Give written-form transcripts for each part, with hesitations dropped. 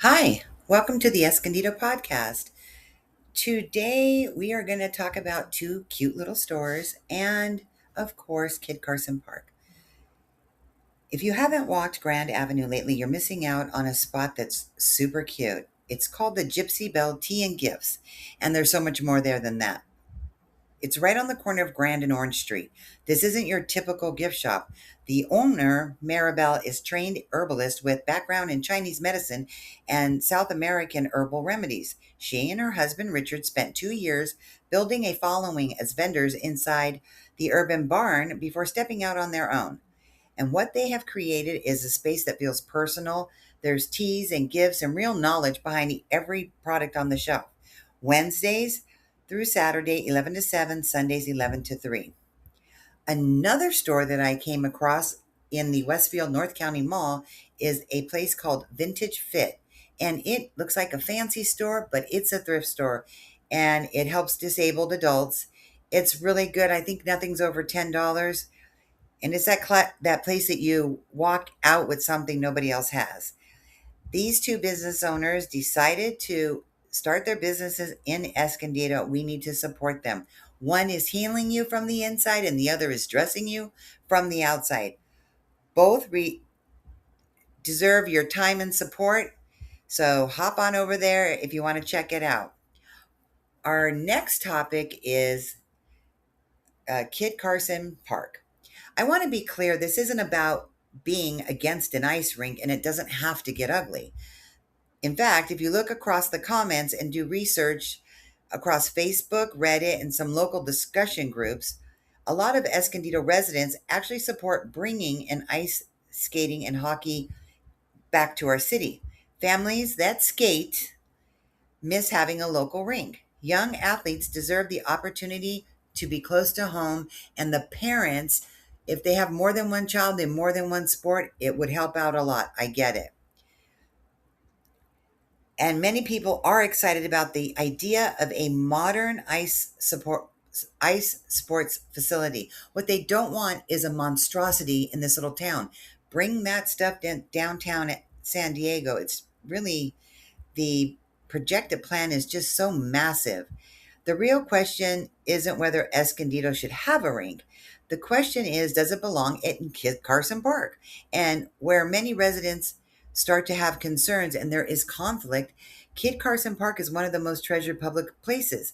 Hi, welcome to the Escondido podcast. Today we are going to talk about two cute little stores and, of course, Kid Carson Park. If you haven't walked Grand Avenue lately, you're missing out on a spot that's super cute. It's called the Gypsy, Belle Tea and Gifts, and there's so much more there than that. It's right on the corner of Grand and Orange Street. This isn't your typical gift shop. The owner, Maribel, is trained herbalist with background in Chinese medicine and South American herbal remedies. She and her husband Richard spent 2 years building a following as vendors inside the urban barn before stepping out on their own. And what they have created is a space that feels personal. There's teas and gifts and real knowledge behind every product on the shelf. Wednesdays through Saturday, 11 to 7, Sundays, 11 to 3. Another store that I came across in the Westfield North County Mall is a place called Vintage Fit. And it looks like a fancy store, but it's a thrift store and it helps disabled adults. It's really good. I think nothing's over $10. And it's that place that you walk out with something nobody else has. These two business owners decided to start their businesses in Escondido. We need to support them. One is healing you from the inside, and the other is dressing you from the outside. Both deserve your time and support. So hop on over there if you want to check it out. Our next topic is Kid Carson Park. I want to be clear, this isn't about being against an ice rink, and it doesn't have to get ugly. In fact, if you look across the comments and do research across Facebook, Reddit, and some local discussion groups, a lot of Escondido residents actually support bringing an ice skating and hockey back to our city. Families that skate miss having a local rink. Young athletes deserve the opportunity to be close to home, and the parents, if they have more than one child in more than one sport, it would help out a lot. I get it. And many people are excited about the idea of a modern ice sports facility. What they don't want is a monstrosity in this little town. Bring that stuff downtown at San Diego. It's really, the projected plan is just so massive. The real question isn't whether Escondido should have a rink. The question is, does it belong in Kit Carson Park? And where many residents start to have concerns and there is conflict, Kit Carson Park is one of the most treasured public places.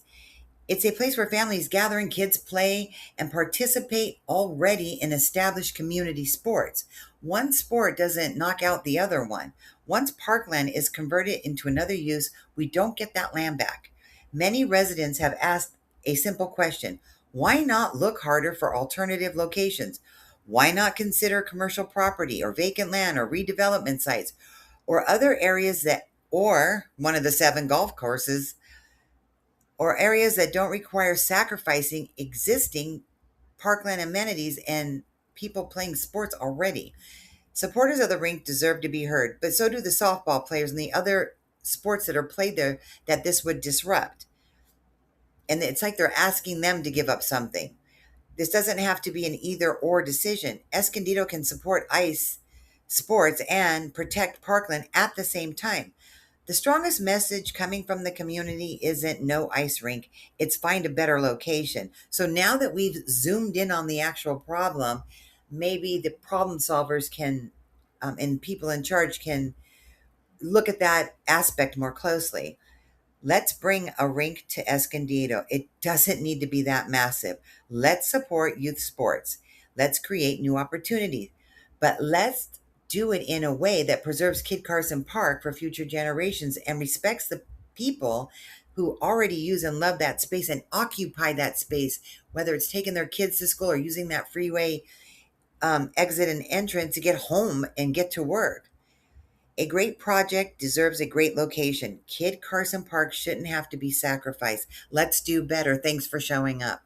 It's a place where families gather and kids play and participate already in established community sports. One sport doesn't knock out the other one. Once parkland is converted into another use, we don't get that land back. Many residents have asked a simple question: why not look harder for alternative locations? Why not consider commercial property or vacant land or redevelopment sites or other areas or one of the 7 golf courses, or areas that don't require sacrificing existing parkland amenities and people playing sports already? Supporters of the rink deserve to be heard, but so do the softball players and the other sports that are played there that this would disrupt. And it's like they're asking them to give up something. This doesn't have to be an either or decision. Escondido can support ice sports and protect parkland at the same time. The strongest message coming from the community isn't no ice rink, it's find a better location. So now that we've zoomed in on the actual problem, maybe the problem solvers can, and people in charge can look at that aspect more closely. Let's bring a rink to Escondido. It doesn't need to be that massive. Let's support youth sports. Let's create new opportunities. But let's do it in a way that preserves Kid Carson Park for future generations and respects the people who already use and love that space and occupy that space, whether it's taking their kids to school or using that freeway exit and entrance to get home and get to work. A great project deserves a great location. Kid Carson Park shouldn't have to be sacrificed. Let's do better. Thanks for showing up.